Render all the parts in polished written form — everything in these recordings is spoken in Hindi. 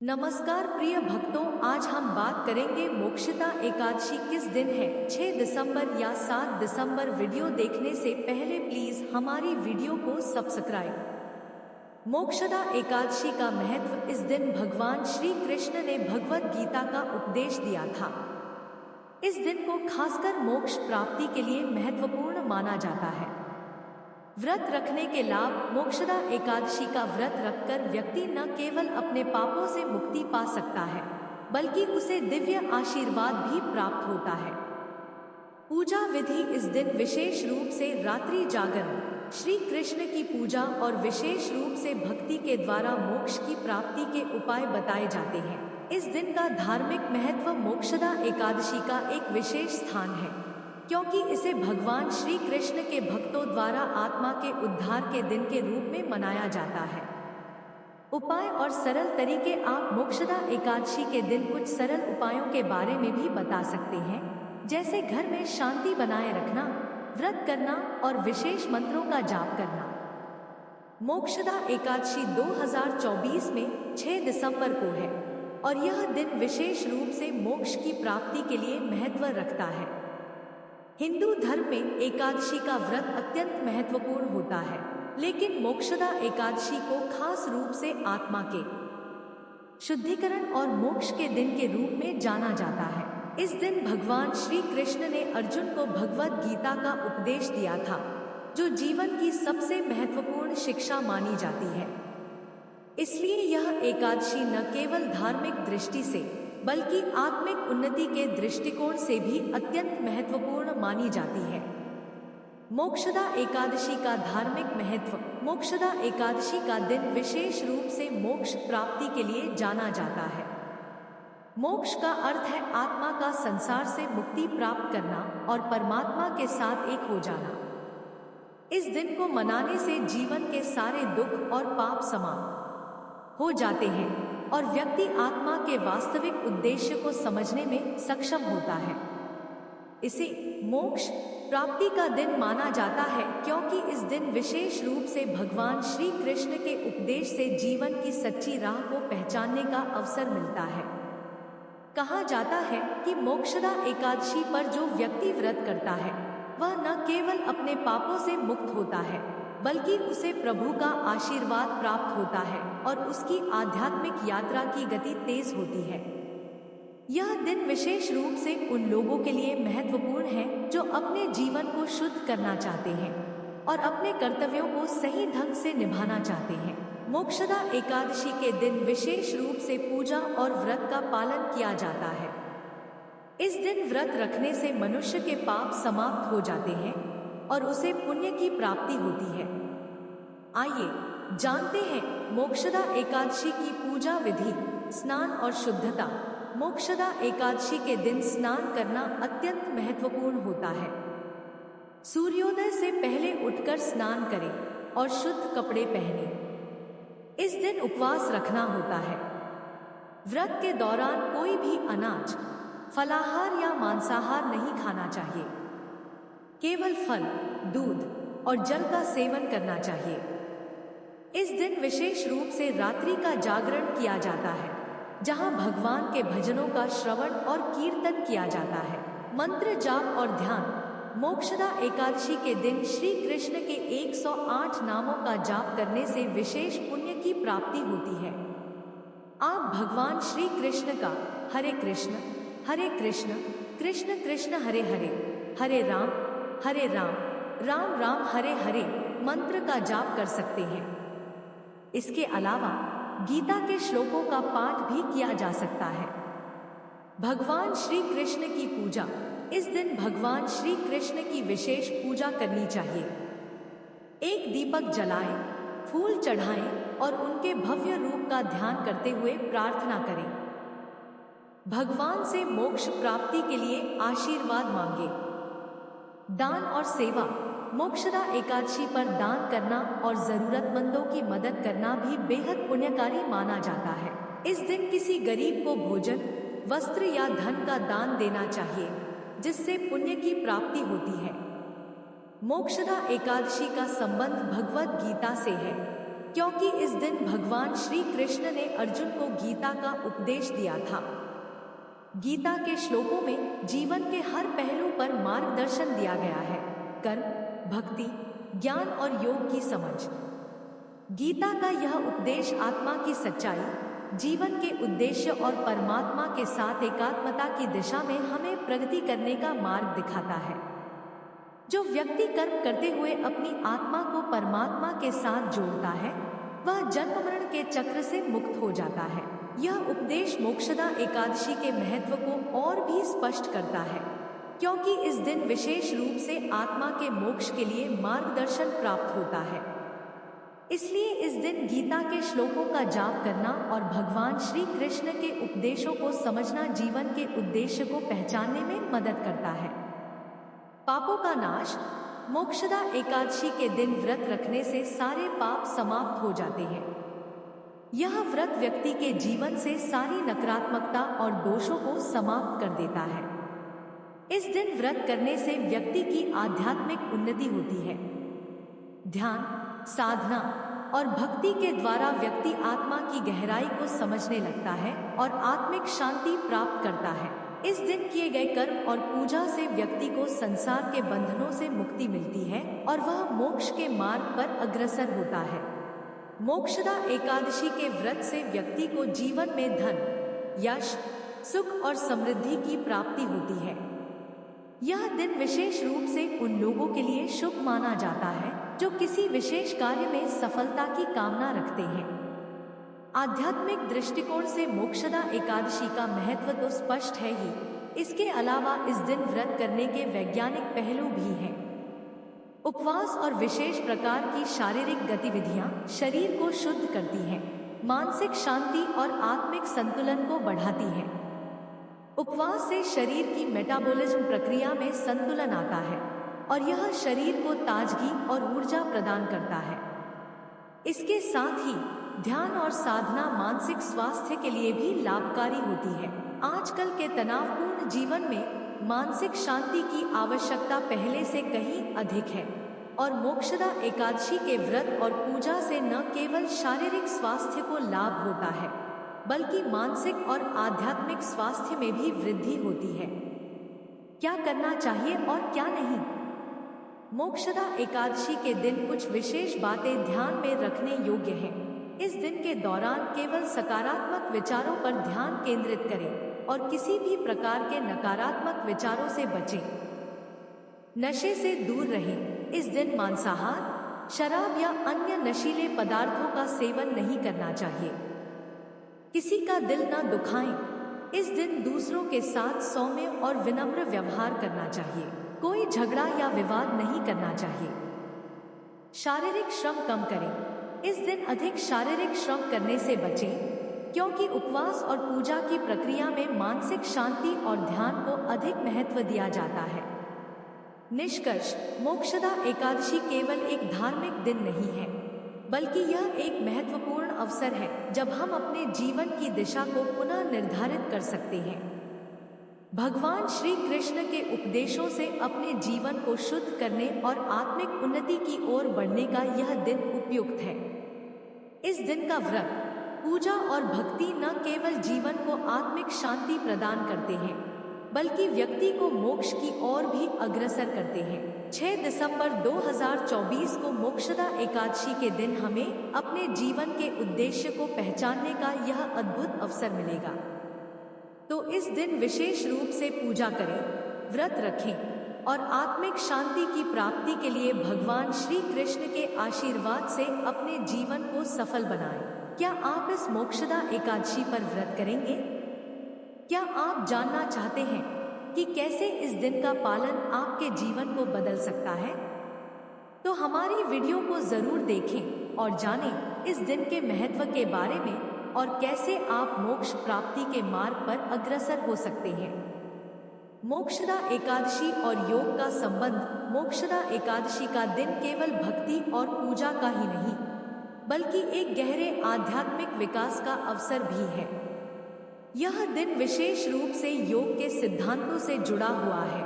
नमस्कार प्रिय भक्तों, आज हम बात करेंगे मोक्षदा एकादशी किस दिन है। 6 दिसंबर या 7 दिसंबर। वीडियो देखने से पहले प्लीज हमारी वीडियो को सब्सक्राइब। मोक्षदा एकादशी का महत्व। इस दिन भगवान श्री कृष्ण ने भगवत गीता का उपदेश दिया था। इस दिन को खासकर मोक्ष प्राप्ति के लिए महत्वपूर्ण माना जाता है। व्रत रखने के लाभ। मोक्षदा एकादशी का व्रत रखकर व्यक्ति न केवल अपने पापों से मुक्ति पा सकता है, बल्कि उसे दिव्य आशीर्वाद भी प्राप्त होता है। पूजा विधि। इस दिन विशेष रूप से रात्रि जागरण, श्री कृष्ण की पूजा और विशेष रूप से भक्ति के द्वारा मोक्ष की प्राप्ति के उपाय बताए जाते हैं। इस दिन का धार्मिक महत्व। मोक्षदा एकादशी का एक विशेष स्थान है, क्योंकि इसे भगवान श्री कृष्ण के भक्तों द्वारा आत्मा के उद्धार के दिन के रूप में मनाया जाता है। उपाय और सरल तरीके। आप मोक्षदा एकादशी के दिन कुछ सरल उपायों के बारे में भी बता सकते हैं, जैसे घर में शांति बनाए रखना, व्रत करना और विशेष मंत्रों का जाप करना। मोक्षदा एकादशी 2024 में 6 दिसंबर को है और यह दिन विशेष रूप से मोक्ष की प्राप्ति के लिए महत्व रखता है। हिंदू धर्म में एकादशी का व्रत अत्यंत महत्वपूर्ण होता है, लेकिन मोक्षदा एकादशी को खास रूप से आत्मा के शुद्धिकरण और मोक्ष के दिन के रूप में जाना जाता है। इस दिन भगवान श्री कृष्ण ने अर्जुन को भगवत गीता का उपदेश दिया था, जो जीवन की सबसे महत्वपूर्ण शिक्षा मानी जाती है। इसलिए यह एकादशी न केवल धार्मिक दृष्टि से बल्कि आत्मिक उन्नति के दृष्टिकोण से भी अत्यंत महत्वपूर्ण मानी जाती है। मोक्षदा एकादशी का धार्मिक महत्व। मोक्षदा एकादशी का दिन विशेष रूप से मोक्ष प्राप्ति के लिए जाना जाता है। मोक्ष का अर्थ है आत्मा का संसार से मुक्ति प्राप्त करना और परमात्मा के साथ एक हो जाना। इस दिन को मनाने से जीवन के सारे दुख और पाप समाप्त हो जाते हैं और व्यक्ति आत्मा के वास्तविक उद्देश्य को समझने में सक्षम होता है। इसे मोक्ष प्राप्ति का दिन माना जाता है, क्योंकि इस दिन विशेष रूप से भगवान श्री कृष्ण के उपदेश से जीवन की सच्ची राह को पहचानने का अवसर मिलता है। कहा जाता है कि मोक्षदा एकादशी पर जो व्यक्ति व्रत करता है, वह न केवल अपने पापों से मुक्त होता है, बल्कि उसे प्रभु का आशीर्वाद प्राप्त होता है और उसकी आध्यात्मिक यात्रा की गति तेज होती है। यह दिन विशेष रूप से उन लोगों के लिए महत्वपूर्ण है जो अपने जीवन को शुद्ध करना चाहते हैं और अपने कर्तव्यों को सही ढंग से निभाना चाहते हैं। मोक्षदा एकादशी के दिन विशेष रूप से पूजा और व्रत का पालन किया जाता है। इस दिन व्रत रखने से मनुष्य के पाप समाप्त हो जाते हैं और उसे पुण्य की प्राप्ति होती है। आइए जानते हैं मोक्षदा एकादशी की पूजा विधि। स्नान और शुद्धता। मोक्षदा एकादशी के दिन स्नान करना अत्यंत महत्वपूर्ण होता है। सूर्योदय से पहले उठकर स्नान करें और शुद्ध कपड़े पहनें। इस दिन उपवास रखना होता है। व्रत के दौरान कोई भी अनाज, फलाहार या मांसाहार नहीं खाना चाहिए। केवल फल, दूध और जल का सेवन करना चाहिए। इस दिन विशेष रूप से रात्रि का जागरण किया जाता है, जहां भगवान के भजनों का श्रवण और कीर्तन किया जाता है। मंत्र जाप और ध्यान। मोक्षदा एकादशी के दिन श्री कृष्ण के 108 नामों का जाप करने से विशेष पुण्य की प्राप्ति होती है। आप भगवान श्री कृष्ण का हरे कृष्ण कृष्ण कृष्ण हरे हरे, हरे राम राम राम हरे हरे मंत्र का जाप कर सकते हैं। इसके अलावा गीता के श्लोकों का पाठ भी किया जा सकता है। भगवान श्री कृष्ण की पूजा। इस दिन भगवान श्री कृष्ण की विशेष पूजा करनी चाहिए। एक दीपक जलाएं, फूल चढ़ाएं और उनके भव्य रूप का ध्यान करते हुए प्रार्थना करें। भगवान से मोक्ष प्राप्ति के लिए आशीर्वाद मांगे। दान और सेवा। मोक्षदा एकादशी पर दान करना और जरूरतमंदों की मदद करना भी बेहद पुण्यकारी माना जाता है। इस दिन किसी गरीब को भोजन, वस्त्र या धन का दान देना चाहिए, जिससे पुण्य की प्राप्ति होती है। मोक्षदा एकादशी का संबंध भगवत गीता से है, क्योंकि इस दिन भगवान श्री कृष्ण ने अर्जुन को गीता का उपदेश दिया था। गीता के श्लोकों में जीवन के हर पहलू पर मार्गदर्शन दिया गया है। कर्म, भक्ति, ज्ञान और योग की समझ। गीता का यह उपदेश आत्मा की सच्चाई, जीवन के उद्देश्य और परमात्मा के साथ एकात्मता की दिशा में हमें प्रगति करने का मार्ग दिखाता है। जो व्यक्ति कर्म करते हुए अपनी आत्मा को परमात्मा के साथ जोड़ता है, वह जन्म मरण के चक्र से मुक्त हो जाता है। यह उपदेश मोक्षदा एकादशी के महत्व को और भी स्पष्ट करता है, क्योंकि इस दिन विशेष रूप से आत्मा के मोक्ष के लिए मार्गदर्शन प्राप्त होता है। इसलिए इस दिन गीता के श्लोकों का जाप करना और भगवान श्री कृष्ण के उपदेशों को समझना जीवन के उद्देश्य को पहचानने में मदद करता है। पापों का नाश। मोक्षदा एकादशी के दिन व्रत रखने से सारे पाप समाप्त हो जाते हैं। यह व्रत व्यक्ति के जीवन से सारी नकारात्मकता और दोषों को समाप्त कर देता है। इस दिन व्रत करने से व्यक्ति की आध्यात्मिक उन्नति होती है। ध्यान, साधना और भक्ति के द्वारा व्यक्ति आत्मा की गहराई को समझने लगता है और आत्मिक शांति प्राप्त करता है। इस दिन किए गए कर्म और पूजा से व्यक्ति को संसार के बंधनों से मुक्ति मिलती है और वह मोक्ष के मार्ग पर अग्रसर होता है। मोक्षदा एकादशी के व्रत से व्यक्ति को जीवन में धन, यश, सुख और समृद्धि की प्राप्ति होती है। यह दिन विशेष रूप से उन लोगों के लिए शुभ माना जाता है जो किसी विशेष कार्य में सफलता की कामना रखते हैं। आध्यात्मिक दृष्टिकोण से मोक्षदा एकादशी का महत्व तो स्पष्ट है ही, इसके अलावा इस दिन व्रत करने के वैज्ञानिक पहलू भी हैं। उपवास और विशेष प्रकार की शारीरिक गतिविधियां शरीर को शुद्ध करती हैं, मानसिक शांति और आत्मिक संतुलन को बढ़ाती हैं। उपवास से शरीर की मेटाबॉलिज्म प्रक्रिया में संतुलन आता है और यह शरीर को ताजगी और ऊर्जा प्रदान करता है। इसके साथ ही ध्यान और साधना मानसिक स्वास्थ्य के लिए भी लाभकारी होती है। आजकल के तनावपूर्ण जीवन में मानसिक शांति की आवश्यकता पहले से कहीं अधिक है और मोक्षदा एकादशी के व्रत और पूजा से न केवल शारीरिक स्वास्थ्य को लाभ होता है, बल्कि मानसिक और आध्यात्मिक स्वास्थ्य में भी वृद्धि होती है। क्या करना चाहिए और क्या नहीं? मोक्षदा एकादशी के दिन कुछ विशेष बातें ध्यान में रखने योग्य हैं। इस दिन के दौरान केवल सकारात्मक विचारों पर ध्यान केंद्रित करें और किसी भी प्रकार के नकारात्मक विचारों से बचें। नशे से दूर रहें। इस दिन मांसाहार, शराब या अन्य नशीले पदार्थों का सेवन नहीं करना चाहिए। किसी का दिल न दुखाएं। इस दिन दूसरों के साथ सौम्य और विनम्र व्यवहार करना चाहिए। कोई झगड़ा या विवाद नहीं करना चाहिए। शारीरिक श्रम कम करें। इस दिन अधिक शारीरिक श्रम करने से बचें, क्योंकि उपवास और पूजा की प्रक्रिया में मानसिक शांति और ध्यान को अधिक महत्व दिया जाता है। निष्कर्ष, मोक्षदा एकादशी केवल एक धार्मिक दिन नहीं है, बल्कि यह एक महत्वपूर्ण अवसर है जब हम अपने जीवन की दिशा को पुनः निर्धारित कर सकते हैं। भगवान श्री कृष्ण के उपदेशों से अपने जीवन को शुद्ध करने और आत्मिक उन्नति की ओर बढ़ने का यह दिन उपयुक्त है। इस दिन का व्रत, पूजा और भक्ति न केवल जीवन को आत्मिक शांति प्रदान करते हैं, बल्कि व्यक्ति को मोक्ष की ओर भी अग्रसर करते हैं। 6 दिसंबर 2024 को मोक्षदा एकादशी के दिन हमें अपने जीवन के उद्देश्य को पहचानने का यह अद्भुत अवसर मिलेगा। तो इस दिन विशेष रूप से पूजा करें, व्रत रखें और आत्मिक शांति की प्राप्ति के लिए भगवान श्री कृष्ण के आशीर्वाद से अपने जीवन को सफल बनाएं। क्या आप इस मोक्षदा एकादशी पर व्रत करेंगे? क्या आप जानना चाहते हैं कि कैसे इस दिन का पालन आपके जीवन को बदल सकता है? तो हमारी वीडियो को जरूर देखें और जानें इस दिन के महत्व के बारे में और कैसे आप मोक्ष प्राप्ति के मार्ग पर अग्रसर हो सकते हैं। मोक्षदा एकादशी और योग का संबंध। मोक्षदा एकादशी का दिन केवल भक्ति और पूजा का ही नहीं, बल्कि एक गहरे आध्यात्मिक विकास का अवसर भी है। यह दिन विशेष रूप से योग के सिद्धांतों से जुड़ा हुआ है,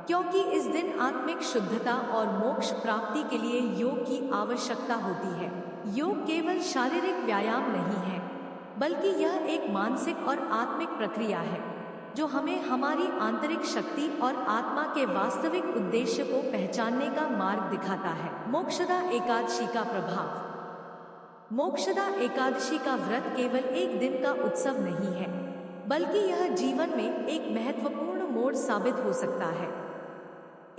क्योंकि इस दिन आत्मिक शुद्धता और मोक्ष प्राप्ति के लिए योग की आवश्यकता होती है। योग केवल शारीरिक व्यायाम नहीं है, बल्कि यह एक मानसिक और आत्मिक प्रक्रिया है जो हमें हमारी आंतरिक शक्ति और आत्मा के वास्तविक उद्देश्य को पहचानने का मार्ग दिखाता है। मोक्षदा एकादशी का प्रभाव। मोक्षदा एकादशी का व्रत केवल एक दिन का उत्सव नहीं है, बल्कि यह जीवन में एक महत्वपूर्ण मोड़ साबित हो सकता है।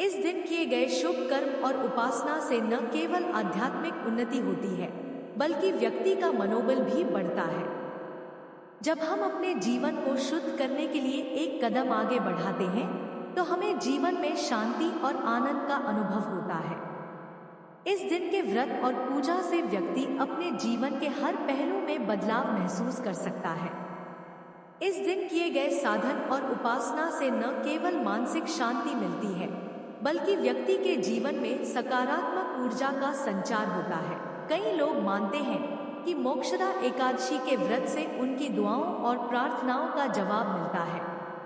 इस दिन किए गए शुभ कर्म और उपासना से न केवल आध्यात्मिक उन्नति होती है, बल्कि व्यक्ति का मनोबल भी बढ़ता है। जब हम अपने जीवन को शुद्ध करने के लिए एक कदम आगे बढ़ाते हैं, तो हमें जीवन में शांति और आनंद का अनुभव होता है। इस दिन के व्रत और पूजा से व्यक्ति अपने जीवन के हर पहलू में बदलाव महसूस कर सकता है। इस दिन किए गए साधन और उपासना से न केवल मानसिक शांति मिलती है, बल्कि व्यक्ति के जीवन में सकारात्मक ऊर्जा का संचार होता है। कई लोग मानते हैं कि मोक्षदा एकादशी के व्रत से उनकी दुआओं और प्रार्थनाओं का जवाब मिलता है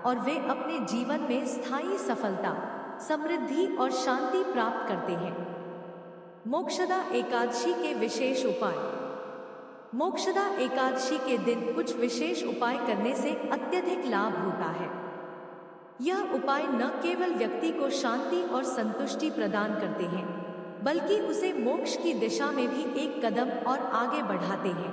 और वे अपने जीवन में स्थायी सफलता, समृद्धि और शांति प्राप्त करते हैं। मोक्षदा एकादशी के विशेष उपाय। मोक्षदा एकादशी के दिन कुछ विशेष उपाय करने से अत्यधिक लाभ होता है। यह उपाय न केवल व्यक्ति को शांति और संतुष्टि प्रदान करते हैं, बल्कि उसे मोक्ष की दिशा में भी एक कदम और आगे बढ़ाते हैं।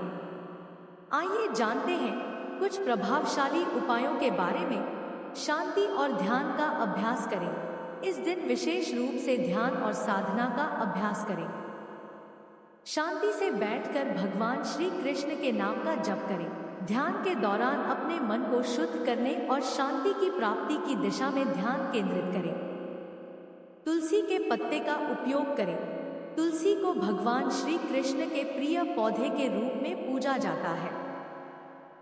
आइए जानते हैं कुछ प्रभावशाली उपायों के बारे में। शांति और ध्यान का अभ्यास करें। इस दिन विशेष रूप से ध्यान और साधना का अभ्यास करें। शांति से बैठकर भगवान श्री कृष्ण के नाम का जप करें। ध्यान के दौरान अपने मन को शुद्ध करने और शांति की प्राप्ति की दिशा में ध्यान केंद्रित करें। तुलसी के पत्ते का उपयोग करें। तुलसी को भगवान श्री कृष्ण के प्रिय पौधे के रूप में पूजा जाता है।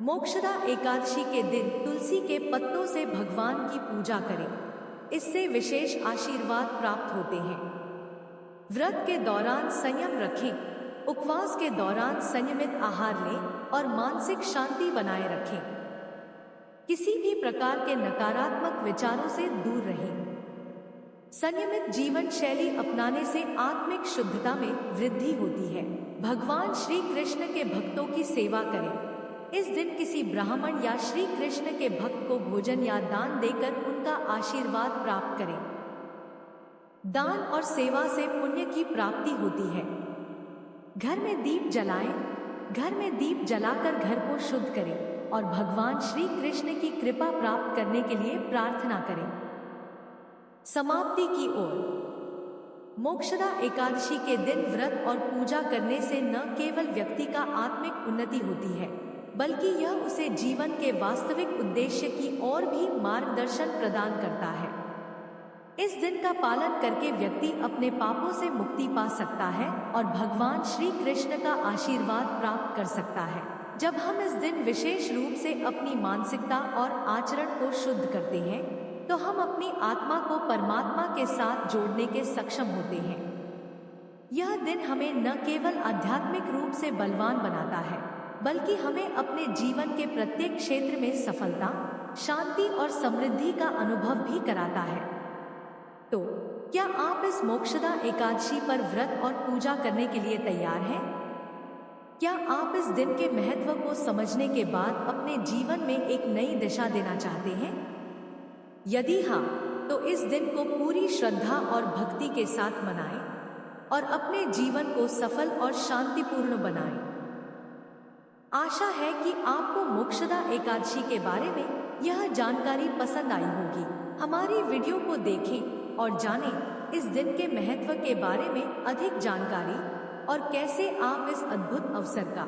मोक्षदा एकादशी के दिन तुलसी के पत्तों से भगवान की पूजा करें। इससे विशेष आशीर्वाद प्राप्त होते हैं। व्रत के दौरान संयम रखें। उपवास के दौरान संयमित आहार लें और मानसिक शांति बनाए रखें। किसी भी प्रकार के नकारात्मक विचारों से दूर रहें। संयमित जीवन शैली अपनाने से आत्मिक शुद्धता में वृद्धि होती है। भगवान श्री कृष्ण के भक्तों की सेवा करें। इस दिन किसी ब्राह्मण या श्री कृष्ण के भक्त को भोजन या दान देकर उनका आशीर्वाद प्राप्त करें। दान और सेवा से पुण्य की प्राप्ति होती है। घर में दीप जलाएं। घर में दीप जलाकर घर को शुद्ध करें और भगवान श्री कृष्ण की कृपा प्राप्त करने के लिए प्रार्थना करें। समाप्ति की ओर। मोक्षदा एकादशी के दिन व्रत और पूजा करने से न केवल व्यक्ति का आत्मिक उन्नति होती है, बल्कि यह उसे जीवन के वास्तविक उद्देश्य की ओर भी मार्गदर्शन प्रदान करता है। इस दिन का पालन करके व्यक्ति अपने पापों से मुक्ति पा सकता है और भगवान श्री कृष्ण का आशीर्वाद प्राप्त कर सकता है। जब हम इस दिन विशेष रूप से अपनी मानसिकता और आचरण को शुद्ध करते हैं, तो हम अपनी आत्मा को परमात्मा के साथ जोड़ने के सक्षम होते हैं। यह दिन हमें न केवल आध्यात्मिक रूप से बलवान बनाता है, बल्कि हमें अपने जीवन के प्रत्येक क्षेत्र में सफलता, शांति और समृद्धि का अनुभव भी कराता है। तो क्या आप इस मोक्षदा एकादशी पर व्रत और पूजा करने के लिए तैयार हैं? क्या आप इस दिन के महत्व को समझने के बाद अपने जीवन में एक नई दिशा देना चाहते हैं? यदि हाँ, तो इस दिन को पूरी श्रद्धा और भक्ति के साथ मनाएं और अपने जीवन को सफल और शांतिपूर्ण बनाएं। आशा है कि आपको मोक्षदा एकादशी के बारे में यह जानकारी पसंद आई होगी। हमारी वीडियो को देखें और जानें इस दिन के महत्व के बारे में अधिक जानकारी और कैसे आप इस अद्भुत अवसर का